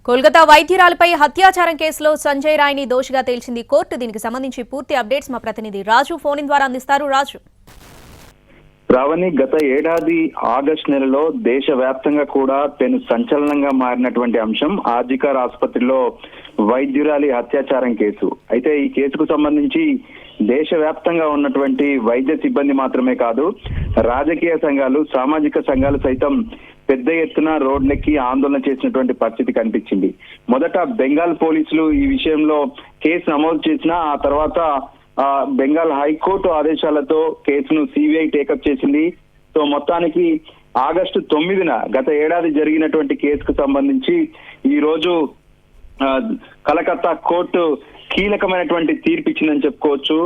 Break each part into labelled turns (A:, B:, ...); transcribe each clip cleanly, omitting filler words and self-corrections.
A: కోల్కతా వైద్యురాలపై అత్యాచారం కేసులో సంజయ్ రాయ్ని దోషిగా తేల్చింది కోర్టు. దీనికి సంబంధించి పూర్తి అప్డేట్స్ మా ప్రతినిధి రాజు ఫోన్ ద్వారా అందిస్తారు. రాజు.
B: రావణి, గత ఏడాది ఆగస్టు నెలలో దేశవ్యాప్తంగా కూడా పెను సంచలనంగా మారినటువంటి అంశం ఆర్జికర్ ఆసుపత్రిలో వైద్యురాలి అత్యాచారం కేసు. అయితే ఈ కేసుకు సంబంధించి దేశవ్యాప్తంగా ఉన్నటువంటి వైద్య సిబ్బంది మాత్రమే కాదు, రాజకీయ సంఘాలు, సామాజిక సంఘాలు సైతం పెద్ద ఎత్తున రోడ్లెక్కి ఆందోళన చేసినటువంటి పరిస్థితి కనిపించింది. మొదట బెంగాల్ పోలీసులు ఈ విషయంలో కేసు నమోదు చేసినా ఆ తర్వాత బెంగాల్ హైకోర్టు ఆదేశాలతో కేసును సిబిఐ టేకప్ చేసింది. సో మొత్తానికి ఆగస్టు 9న గత ఏడాది జరిగినటువంటి కేసుకు సంబంధించి ఈ రోజు కలకత్తా కోర్టు కీలకమైనటువంటి తీర్పు ఇచ్చిందని చెప్పుకోవచ్చు.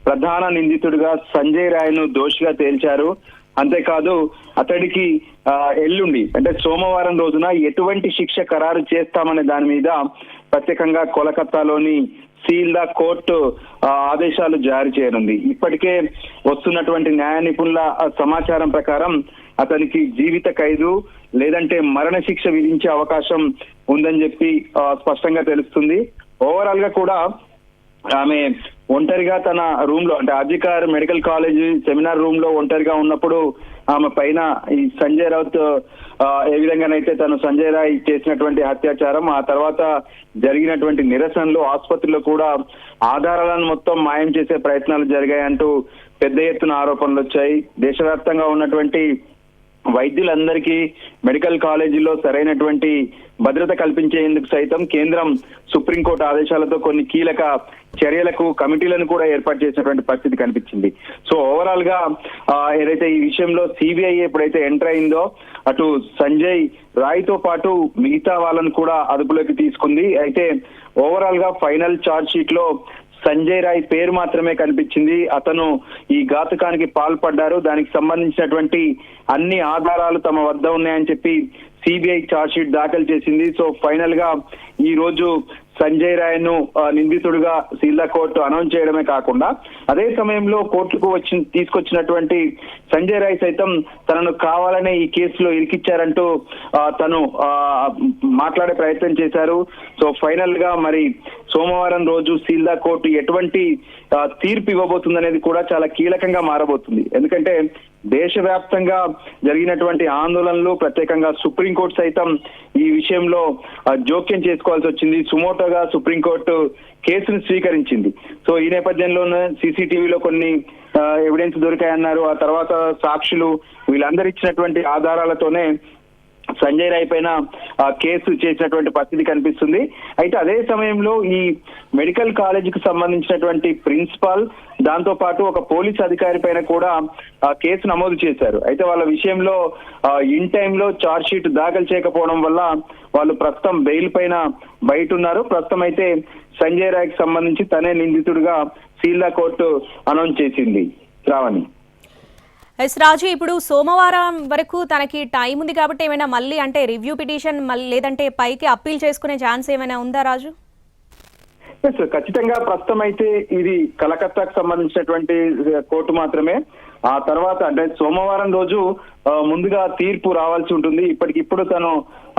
B: ప్రధాన నిందితుడిగా సంజయ్ రాయ్ను దోషిగా తేల్చారు. అంతేకాదు అతడికి ఎల్లుండి అంటే సోమవారం రోజున ఎటువంటి శిక్ష ఖరారు చేస్తామనే దాని మీద ప్రత్యేకంగా కోలకత్తాలోని సీల్దా కోర్టు ఆదేశాలు జారీ చేయనుంది. ఇప్పటికే వస్తున్నటువంటి న్యాయ నిపుణుల సమాచారం ప్రకారం అతనికి జీవిత ఖైదు లేదంటే మరణ శిక్ష విధించే అవకాశం ఉందని చెప్పి స్పష్టంగా తెలుస్తుంది. ఓవరాల్ గా కూడా ఆమె ఒంటరిగా తన రూమ్ లో అంటే RG Kar medical college seminar room లో ఒంటరిగా ఉన్నప్పుడు ఆమె పైన ఈ సంజయ్ రౌత్ ఏ విధంగానైతే తను సంజయ్ రాయ్ చేసినటువంటి అత్యాచారం, ఆ తర్వాత జరిగినటువంటి నిరసనలు, ఆసుపత్రిలో కూడా ఆధారాలను మొత్తం మాయం చేసే ప్రయత్నాలు జరిగాయంటూ పెద్ద ఎత్తున ఆరోపణలు వచ్చాయి. దేశవ్యాప్తంగా ఉన్నటువంటి వైద్యులందరికీ మెడికల్ కాలేజీలో సరైనటువంటి భద్రత కల్పించేందుకు సైతం కేంద్రం సుప్రీంకోర్టు ఆదేశాలతో కొన్ని కీలక చర్యలకు కమిటీలను కూడా ఏర్పాటు చేసినటువంటి పరిస్థితి కనిపించింది. సో ఓవరాల్ గా ఏదైతే ఈ విషయంలో సిబిఐ ఎప్పుడైతే ఎంటర్ అయిందో అటు సంజయ్ రాయ్ తో పాటు మిగతా వాళ్ళను కూడా అదుపులోకి తీసుకుంది. అయితే ఓవరాల్ గా ఫైనల్ ఛార్జ్ షీట్ లో సంజయ్ రాయ్ పేరు మాత్రమే కనిపించింది. అతను ఈ ఘాతుకానికి పాల్పడ్డారు, దానికి సంబంధించినటువంటి అన్ని ఆధారాలు తమ వద్ద ఉన్నాయని చెప్పి సిబిఐ ఛార్జ్ షీట్ దాఖలు చేసింది. సో ఫైనల్ గా ఈ రోజు సంజయ్ రాయ్ ను నిందితుడిగా సీల్దా కోర్టు అనౌన్స్ చేయడమే కాకుండా అదే సమయంలో కోర్టుకు తీసుకొచ్చినటువంటి సంజయ్ రాయ్ సైతం తనను కావాలనే ఈ కేసులో ఇరికిచ్చారంటూ తను మాట్లాడే ప్రయత్నం చేశారు. సో ఫైనల్ గా మరి సోమవారం రోజు సీల్దా కోర్టు ఎటువంటి తీర్పు ఇవ్వబోతుందనేది కూడా చాలా కీలకంగా మారబోతుంది. ఎందుకంటే దేశవ్యాప్తంగా జరిగినటువంటి ఆందోళనలు, ప్రత్యేకంగా సుప్రీంకోర్టు సైతం ఈ విషయంలో జోక్యం చేసుకోవాల్సి వచ్చింది. సుమోటోగా సుప్రీంకోర్టు కేసును స్వీకరించింది. సో ఈ నేపథ్యంలోనే సీసీటీవీలో కొన్ని ఎవిడెన్స్ దొరికాయన్నారు. ఆ తర్వాత సాక్షులు వీళ్ళందరూ ఇచ్చినటువంటి ఆధారాలతోనే సంజయ్ రాయ్ పైన కేసు చేసినటువంటి పరిస్థితి కనిపిస్తుంది. అయితే అదే సమయంలో ఈ మెడికల్ కాలేజీకి సంబంధించినటువంటి ప్రిన్సిపాల్, దాంతో పాటు ఒక పోలీస్ అధికారి పైన కూడా కేసు నమోదు చేశారు. అయితే వాళ్ళ విషయంలో ఇన్ టైంలో ఛార్జ్ షీట్ దాఖలు చేయకపోవడం వల్ల వాళ్ళు ప్రస్తుతం బెయిల్ పైన బయట ఉన్నారు. ప్రస్తుతం అయితే సంజయ్ రాయ్కి సంబంధించి తనే నిందితుడిగా సీల్దా కోర్టు అనౌన్స్ చేసింది. రావణి.
A: రాజు, ఇప్పుడు సోమవారం వరకు తనకి టైం ఉంది కాబట్టి ఏమైనా మళ్ళీ అంటే రివ్యూ పిటిషన్ లేదంటే పైకి అప్పీల్ చేసుకునే ఛాన్స్ ఏమైనా ఉందా రాజు?
B: ఖచ్చితంగా ప్రస్తుతం అయితే ఇది కలకత్తాకు సంబంధించినటువంటి కోర్టు మాత్రమే. ఆ తర్వాత అంటే సోమవారం రోజు ముందుగా తీర్పు రావాల్సి ఉంటుంది. ఇప్పటికిప్పుడు తను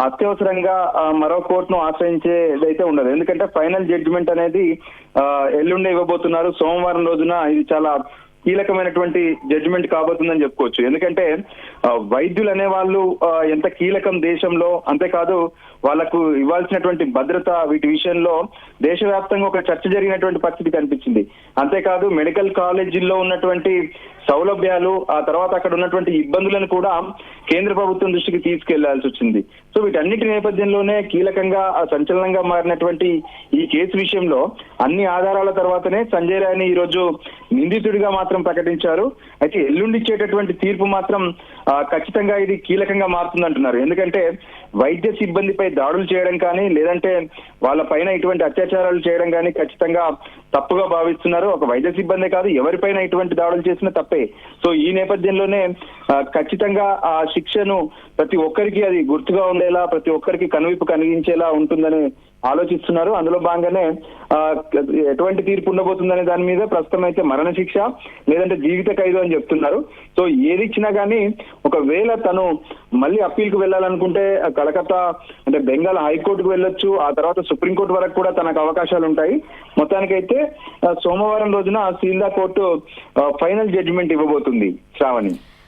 B: అత్యవసరంగా మరో కోర్టును ఆశ్రయించేదైతే ఉండదు. ఎందుకంటే ఫైనల్ జడ్జిమెంట్ అనేది ఎల్లుండే ఇవ్వబోతున్నారు. సోమవారం రోజున ఇది చాలా కీలకమైనటువంటి జడ్జిమెంట్ కాబోతుందని చెప్పుకోవచ్చు. ఎందుకంటే వైద్యులు అనే వాళ్ళు ఎంత కీలకం దేశంలో, అంతేకాదు వాళ్లకు ఇవ్వాల్సినటువంటి భద్రత, వీటి విషయంలో దేశవ్యాప్తంగా ఒక చర్చ జరిగినటువంటి పరిస్థితి కనిపించింది. అంతేకాదు మెడికల్ కాలేజీల్లో ఉన్నటువంటి సౌలభ్యాలు, ఆ తర్వాత అక్కడ ఉన్నటువంటి ఇబ్బందులను కూడా కేంద్ర ప్రభుత్వం దృష్టికి తీసుకెళ్లాల్సి వచ్చింది. సో వీటన్నిటి నేపథ్యంలోనే కీలకంగా సంచలనంగా మారినటువంటి ఈ కేసు విషయంలో అన్ని ఆధారాల తర్వాతనే సంజయ్ రాయ్ని ఈ రోజు నిందితుడిగా మాత్రం ప్రకటించారు. అయితే ఎల్లుండి ఇచ్చేటటువంటి తీర్పు మాత్రం ఖచ్చితంగా ఇది కీలకంగా మారుతుందంటున్నారు. ఎందుకంటే వైద్య సిబ్బందిపై దాడులు చేయడం కానీ లేదంటే వాళ్ళ పైన ఇటువంటి అత్యాచారాలు చేయడం కానీ ఖచ్చితంగా తప్పుగా భావిస్తున్నారు. ఒక వైద్య సిబ్బందే కాదు, ఎవరిపైన ఇటువంటి దాడులు చేసినా తప్పే. సో ఈ నేపథ్యంలోనే ఖచ్చితంగా ఆ శిక్షను ప్రతి ఒక్కరికి అది గుర్తుగా ఉండేలా, ప్రతి ఒక్కరికి కనువిప్పు కలిగించేలా ఉంటుందని ఆలోచిస్తున్నారు. అందులో భాగంగానే ఎటువంటి తీర్పు ఉండబోతుందనే దాని మీద ప్రస్తుతం అయితే మరణ శిక్ష లేదంటే జీవిత ఖైదు అని చెప్తున్నారు. సో ఏది ఇచ్చినా కానీ ఒకవేళ తను మళ్ళీ అప్పీల్ కు వెళ్ళాలనుకుంటే కలకత్తా అంటే బెంగాల్ హైకోర్టుకు వెళ్ళొచ్చు, ఆ తర్వాత సుప్రీంకోర్టు వరకు కూడా తనకు అవకాశాలు ఉంటాయి. మొత్తానికైతే సోమవారం రోజున సీల్దా కోర్టు ఫైనల్ జడ్జిమెంట్ ఇవ్వబోతుంది శ్రావణి.